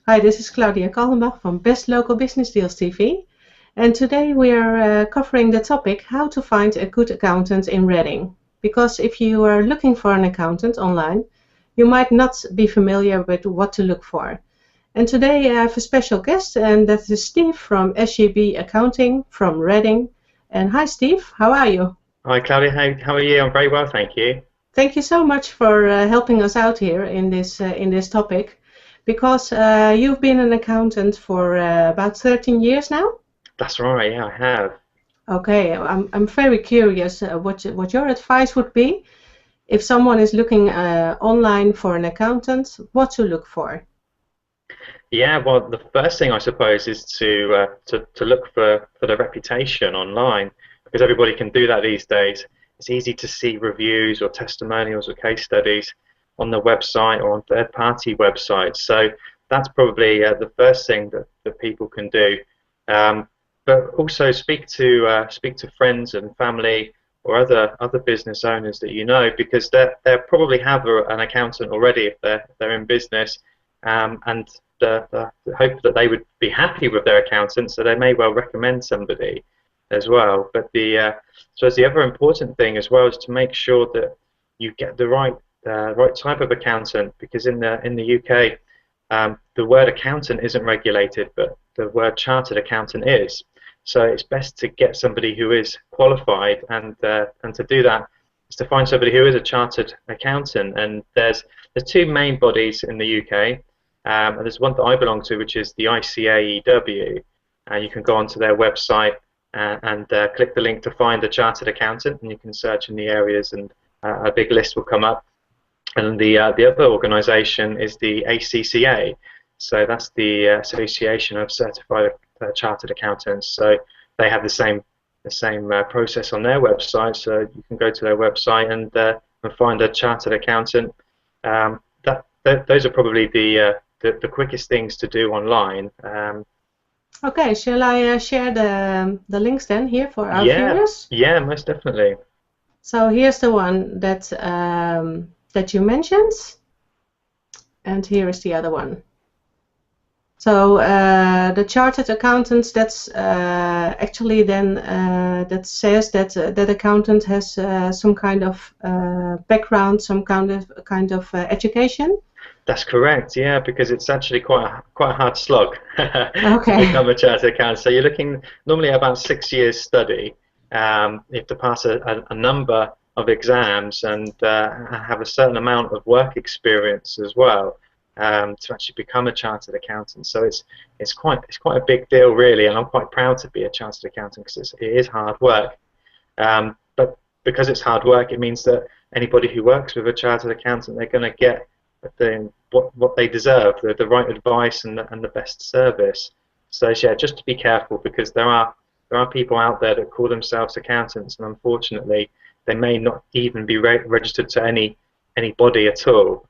Hi, this is Claudia Kallenbach from Best Local Business Deals TV. And today we are covering the topic how to find a good accountant in Reading. Because if you are looking for an accountant online, you might not be familiar with what to look for. And today I have a special guest, and that is Steve from SGB Accounting from Reading. And hi Steve, how are you? Hi Claudia, how are you? I'm very well, thank you. Thank you so much for helping us out here in this topic, because you've been an accountant for about 13 years now. That's right, yeah, I have. Okay, I'm very curious what your advice would be if someone is looking online for an accountant, what to look for. Yeah, well, the first thing I suppose is to look for the reputation online, because everybody can do that these days. It's easy to see reviews or testimonials or case studies on the website or on third-party websites. So that's probably the first thing that people can do. But also speak to friends and family or other business owners that you know, because they probably have an accountant already if they're in business, and the hope that they would be happy with their accountant, so they may well recommend somebody as well. But so the other important thing as well is to make sure that you get the right type of accountant, because in the UK the word accountant isn't regulated, but the word chartered accountant is. So it's best to get somebody who is qualified, and to do that is to find somebody who is a chartered accountant. And there's two main bodies in the UK. And there's one that I belong to, which is the ICAEW. You can go onto their website and click the link to find a chartered accountant, and you can search in the areas, and a big list will come up. And the other organisation is the ACCA. So that's the Association of Certified Chartered Accountants. So they have the same process on their website. So you can go to their website and find a chartered accountant. Those are probably the quickest things to do online. Okay, shall I share the links then here for our viewers? Yeah, most definitely. So here's the one that that you mentioned, and here is the other one. So the chartered accountants, that's actually then that says that that accountant has some kind of background, some kind of education. That's correct, yeah, because it's actually quite a hard slog to Okay. become a chartered accountant. So you're looking normally about 6 years study. You have to pass a number of exams and have a certain amount of work experience as well, to actually become a chartered accountant. So it's quite a big deal, really, and I'm quite proud to be a chartered accountant, because it is hard work. But because it's hard work, it means that anybody who works with a chartered accountant, they're going to get what they deserve, the right advice and the best service. So yeah, just to be careful, because there are people out there that call themselves accountants, and unfortunately they may not even be registered to any body at all.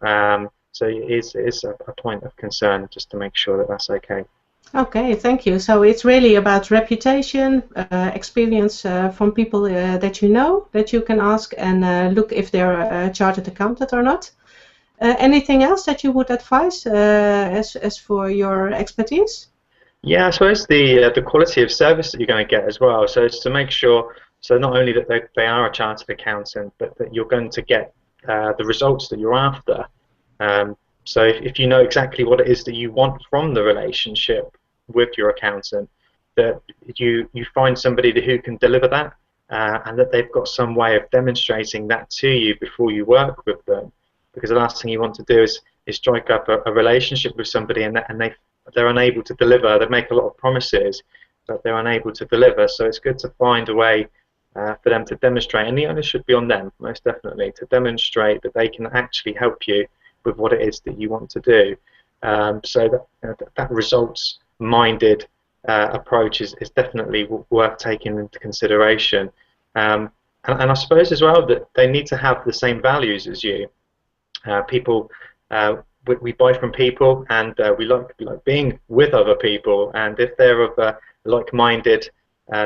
So it is a point of concern, just to make sure that that's okay. Okay, thank you. So it's really about reputation, experience from people that you know, that you can ask and look if they're a chartered accountant or not. Anything else that you would advise as for your expertise? Yeah, I suppose the quality of service that you're going to get as well. So it's to make sure, so not only that they are a chartered accountant, but that you're going to get the results that you're after. So if you know exactly what it is that you want from the relationship with your accountant, that you find somebody who can deliver that, and that they've got some way of demonstrating that to you before you work with them. Because the last thing you want to do is strike up a relationship with somebody and they're unable to deliver. They make a lot of promises, but they're unable to deliver. So it's good to find a way for them to demonstrate, and the onus should be on them, most definitely, to demonstrate that they can actually help you with what it is that you want to do. So that results-minded approach is definitely worth taking into consideration. And I suppose as well that they need to have the same values as you. People, we buy from people, and we like being with other people, and if they're of like-minded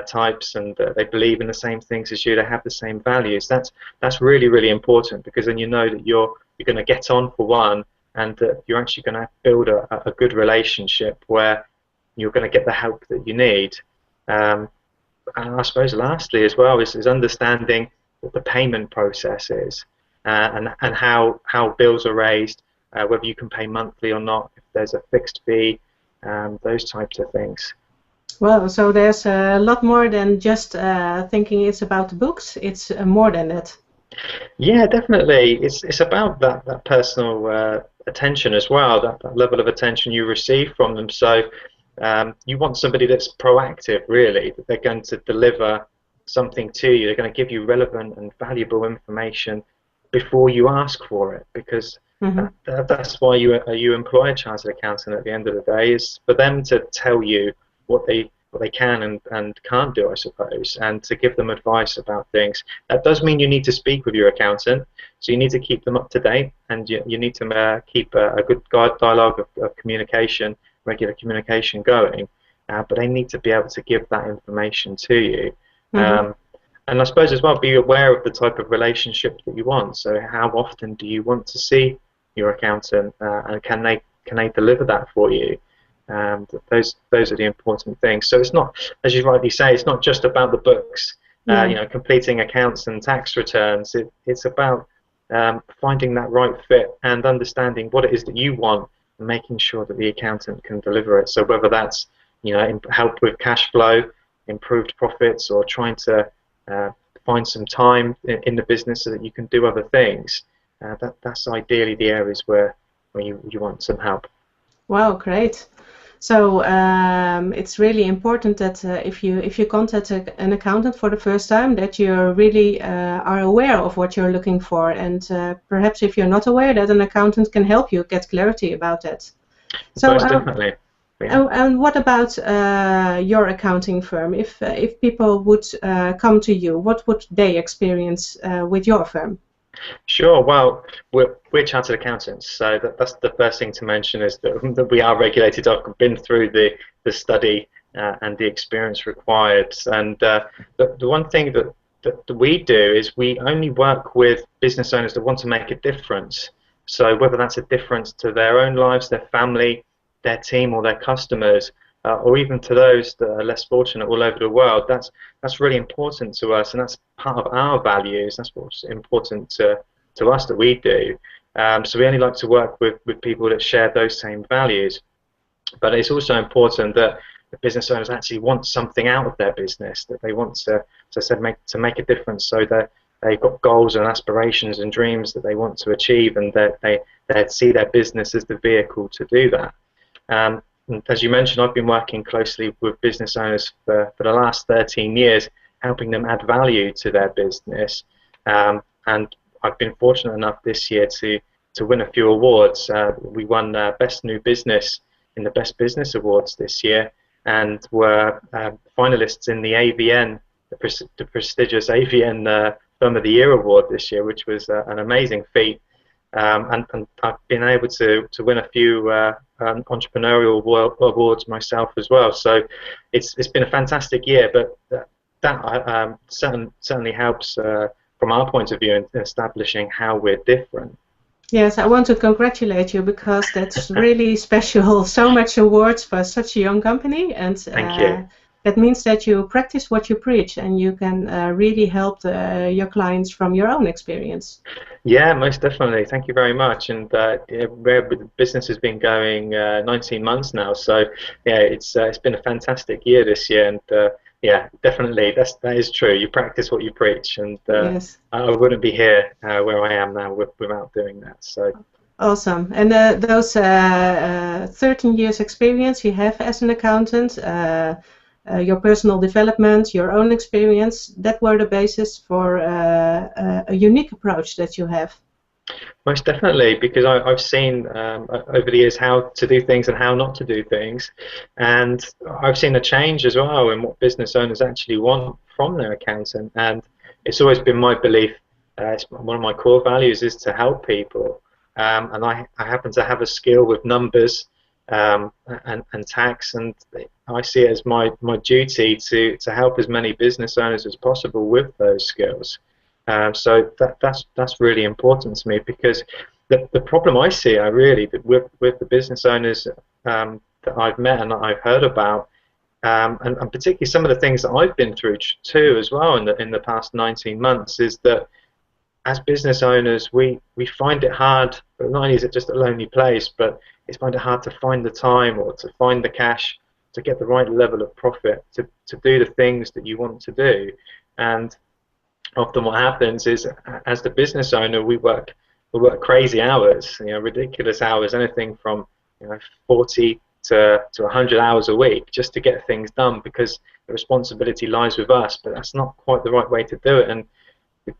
types, and they believe in the same things as you, they have the same values, that's really, really important, because then you know that you're going to get on for one, and that you're actually going to build a good relationship where you're going to get the help that you need. And I suppose lastly as well is understanding what the payment process is, and how bills are raised, whether you can pay monthly or not, if there's a fixed fee, those types of things. Well, so there's a lot more than just thinking it's about the books. It's more than that. Yeah, definitely. It's about that personal attention as well, that level of attention you receive from them. So you want somebody that's proactive, really, that they're going to deliver something to you. They're going to give you relevant and valuable information before you ask for it, because that's why you employ a chartered accountant at the end of the day, is for them to tell you what they can and can't do, I suppose, and to give them advice about things. That does mean you need to speak with your accountant, so you need to keep them up to date, and you need to keep a good dialogue of communication, regular communication going, but they need to be able to give that information to you. And I suppose as well, be aware of the type of relationship that you want. So how often do you want to see your accountant, and can they deliver that for you? Those are the important things. So it's not, as you rightly say, it's not just about the books, completing accounts and tax returns. It's about finding that right fit and understanding what it is that you want, and making sure that the accountant can deliver it. So whether that's help with cash flow, improved profits, or trying to find some time in the business so that you can do other things, that's ideally the areas where you want some help. Wow, great. So it's really important that if you contact an accountant for the first time, that you really are aware of what you're looking for, and perhaps if you're not aware, that an accountant can help you get clarity about that. So most definitely. Yeah. And what about your accounting firm? If people would come to you, what would they experience with your firm? Sure. Well, we're chartered accountants, so that's the first thing to mention, is that we are regulated. I've been through the study and the experience required, and the one thing that we do is we only work with business owners that want to make a difference. So whether that's a difference to their own lives, their family, their team, or their customers, or even to those that are less fortunate all over the world, that's really important to us, and that's part of our values. That's what's important to us that we do. So we only like to work with people that share those same values. But it's also important that the business owners actually want something out of their business, that they want to, as I said, make a difference, so that they've got goals and aspirations and dreams that they want to achieve, and that they see their business as the vehicle to do that. As you mentioned, I've been working closely with business owners for the last 13 years, helping them add value to their business. And I've been fortunate enough this year to win a few awards. We won Best New Business in the Best Business Awards this year, and were finalists in the AVN, the prestigious AVN Firm of the Year Award this year, which was an amazing feat. And I've been able to win a few entrepreneurial awards myself as well. So it's been a fantastic year, but that certainly helps from our point of view in establishing how we're different. Yes, I want to congratulate you, because that's really special. So much awards for such a young company, and Thank you. That means that you practice what you preach, and you can really help your clients from your own experience. Yeah, most definitely. Thank you very much. And the business has been going 19 months now, so yeah, it's been a fantastic year this year, and yeah, definitely that is true. You practice what you preach, and Yes. I wouldn't be here where I am now without doing that. So Awesome. And those 13 years experience you have as an accountant, your personal development, your own experience, that were the basis for a unique approach that you have. most definitely, because I've seen over the years how to do things and how not to do things, and I've seen a change as well in what business owners actually want from their accountant. And it's always been my belief, it's one of my core values, is to help people, and I happen to have a skill with numbers and tax, and I see it as my duty to help as many business owners as possible with those skills. So that's really important to me, because the problem I see, with the business owners that I've met and that I've heard about, and particularly some of the things that I've been through too as well in the past 19 months, is that as business owners we find it hard. But not only is it just a lonely place, but it's find it hard to find the time or to find the cash to get the right level of profit to do the things that you want to do. And often what happens is, as the business owner, we work crazy hours, ridiculous hours, anything from 40 to 100 hours a week, just to get things done, because the responsibility lies with us. But that's not quite the right way to do it. And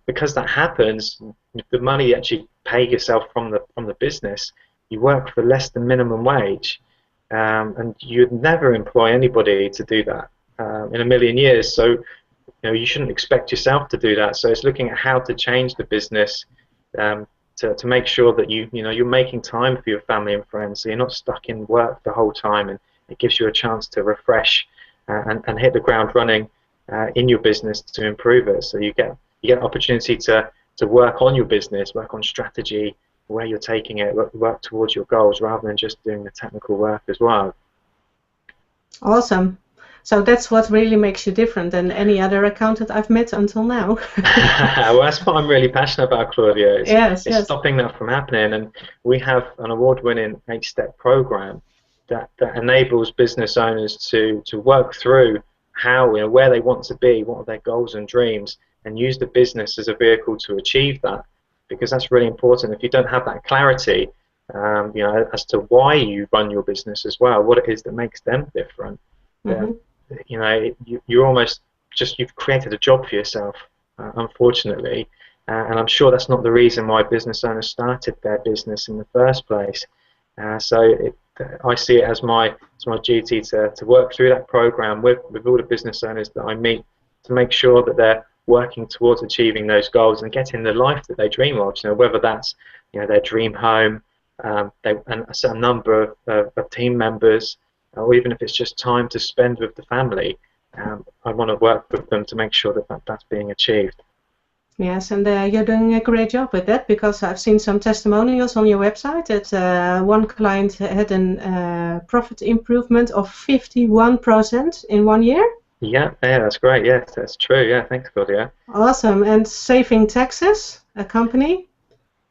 because that happens, the money you actually pay yourself from the business, you work for less than minimum wage, and you'd never employ anybody to do that in a million years. So you shouldn't expect yourself to do that. So it's looking at how to change the business to make sure that you're making time for your family and friends, so you're not stuck in work the whole time, and it gives you a chance to refresh and hit the ground running in your business to improve it. So you get an opportunity to work on your business, work on strategy, where you're taking it, work towards your goals, rather than just doing the technical work as well. Awesome. So that's what really makes you different than any other accountant I've met until now. Well, that's what I'm really passionate about, Claudia. It's Yes. stopping that from happening. And we have an award-winning 8-step program that enables business owners to work through how, where they want to be, what are their goals and dreams, and use the business as a vehicle to achieve that. Because that's really important. If you don't have that clarity, as to why you run your business as well, what it is that makes them different, you're almost you've created a job for yourself, unfortunately. And I'm sure that's not the reason why business owners started their business in the first place. So I see it as my duty to work through that program with all the business owners that I meet, to make sure that they're working towards achieving those goals and getting the life that they dream of. Whether that's their dream home, and a certain number of team members, or even if it's just time to spend with the family. I want to work with them to make sure that that's being achieved. Yes, and you're doing a great job with that, because I've seen some testimonials on your website that one client had a profit improvement of 51% in 1 year. Yeah, that's great. Yes, that's true. Yeah, thanks, Claudia. Awesome. And saving taxes, a company?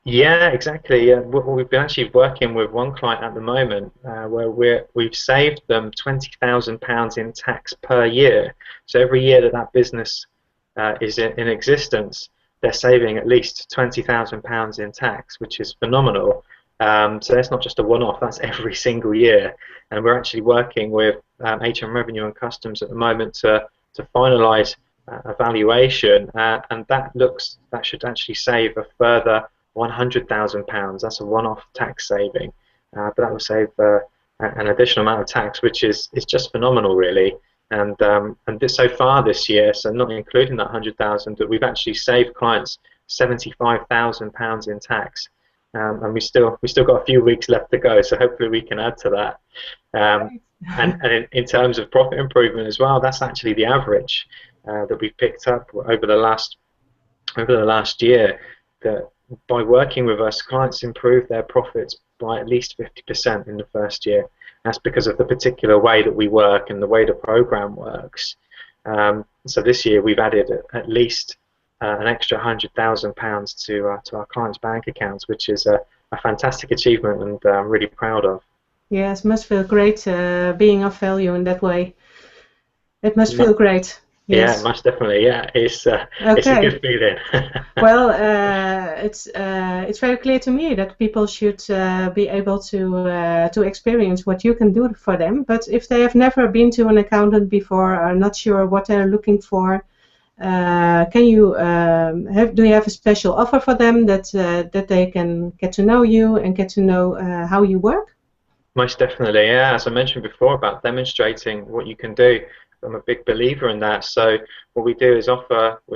Yeah, exactly. Yeah. We've been actually working with one client at the moment where we've saved them £20,000 in tax per year. So every year that business is in existence, they're saving at least £20,000 in tax, which is phenomenal. So that's not just a one-off, that's every single year. And we're actually working with HM Revenue and Customs at the moment to finalise a valuation, and that should actually save a further £100,000. That's a one-off tax saving, but that will save an additional amount of tax, which is just phenomenal, really. And so far this year, so not including that 100,000, that we've actually saved clients £75,000 in tax. And we still got a few weeks left to go, so hopefully we can add to that. And in terms of profit improvement as well, that's actually the average that we've picked up over the last year. That by working with us, clients improve their profits by at least 50% in the first year. That's because of the particular way that we work and the way the program works. So this year we've added at least an extra £100,000 to our clients' bank accounts, which is a fantastic achievement, and I'm really proud of. Yes, must feel great being of value in that way. It must feel great. Yes. Yeah, most definitely. Yeah, it's a good feeling. Well, it's very clear to me that people should be able to experience what you can do for them. But if they have never been to an accountant before, are not sure what they're looking for, do you have a special offer for them that they can get to know you and get to know how you work? Most definitely, yeah. As I mentioned before about demonstrating what you can do, I'm a big believer in that. So what we do is we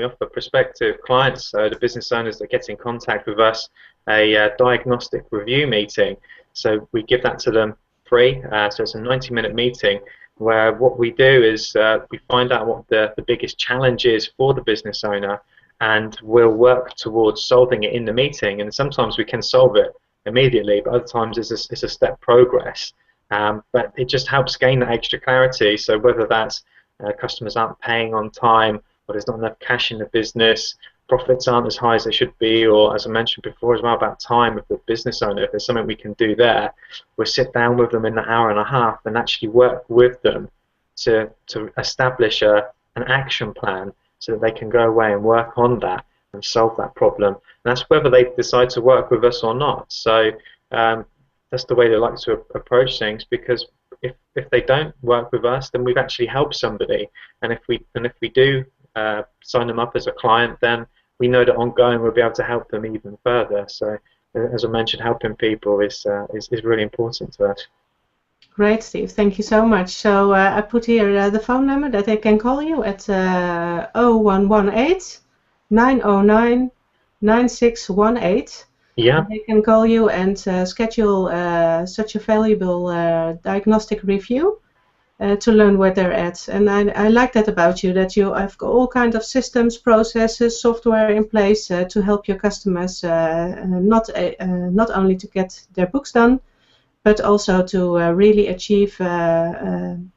offer prospective clients, the business owners that get in contact with us, a diagnostic review meeting. So we give that to them free. So it's a 90-minute meeting where what we do is we find out what the biggest challenge is for the business owner, and we'll work towards solving it in the meeting. And sometimes we can solve it immediately, but other times it's a step progress. But it just helps gain that extra clarity. So whether that's customers aren't paying on time, or there's not enough cash in the business, profits aren't as high as they should be, or as I mentioned before as well about time with the business owner, if there's something we can do there, we'll sit down with them in an hour and a half and actually work with them to establish an action plan so that they can go away and work on that and solve that problem. And that's whether they decide to work with us or not. So that's the way they like to approach things, because if they don't work with us, then we've actually helped somebody. And if we do sign them up as a client, then we know that ongoing we'll be able to help them even further. So as I mentioned, helping people is really important to us. Great, Steve. Thank you so much. So I put here the phone number that they can call you at 0118 909 9618. Yeah. They can call you and schedule such a valuable diagnostic review to learn where they're at. And I like that about you, that you have all kinds of systems, processes, software in place to help your customers not only to get their books done, but also to really achieve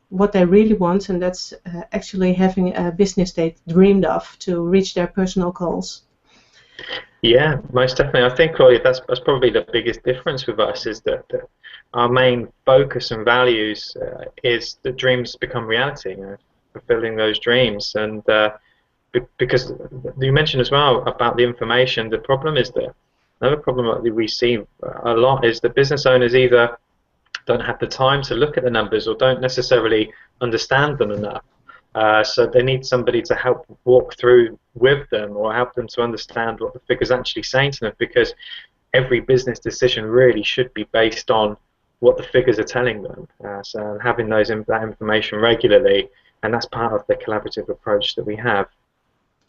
what they really want, and that's actually having a business they dreamed of to reach their personal goals. Yeah, most definitely. I think, Claudia, that's probably the biggest difference with us, is that our main focus and values is that dreams become reality, fulfilling those dreams. And because you mentioned as well about the information, the problem is that another problem that we see a lot is that business owners either don't have the time to look at the numbers or don't necessarily understand them enough. So they need somebody to help walk through with them, or help them to understand what the figure's actually saying to them, because every business decision really should be based on what the figures are telling them. So having that information regularly, and that's part of the collaborative approach that we have.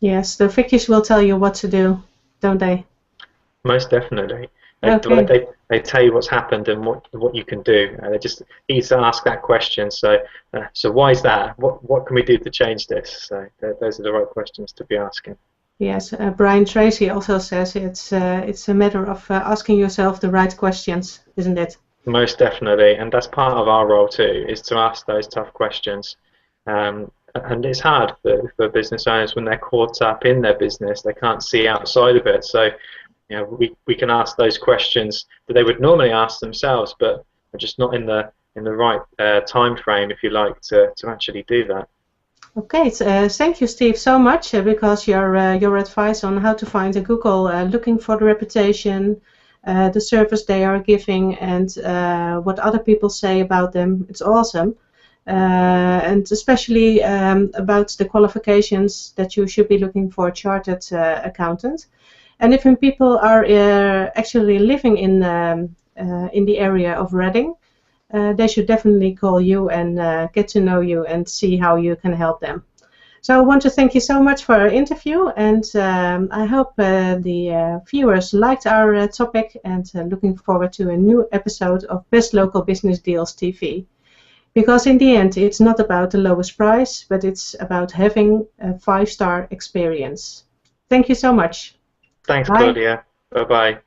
Yes, the figures will tell you what to do, don't they? Most definitely. Okay. They tell you what's happened and what you can do. They just need to ask that question. So why is that? What can we do to change this? So those are the right questions to be asking. Yes, Brian Tracy also says it's a matter of asking yourself the right questions, isn't it? Most definitely, and that's part of our role too, is to ask those tough questions. And it's hard for business owners when they're caught up in their business. They can't see outside of it. So we can ask those questions that they would normally ask themselves, but are just not in the right time frame, if you like, to actually do that. Okay, thank you, Steve, so much, because your advice on how to find a Google, looking for the reputation, the service they are giving, and what other people say about them, it's awesome. And especially about the qualifications that you should be looking for a chartered accountant. And if people are actually living in the area of Reading, they should definitely call you and get to know you and see how you can help them. So I want to thank you so much for our interview, and I hope the viewers liked our topic, and looking forward to a new episode of Best Local Business Deals TV. Because in the end, it's not about the lowest price, but it's about having a 5-star experience. Thank you so much. Thanks, Bye. Claudia. Bye-bye.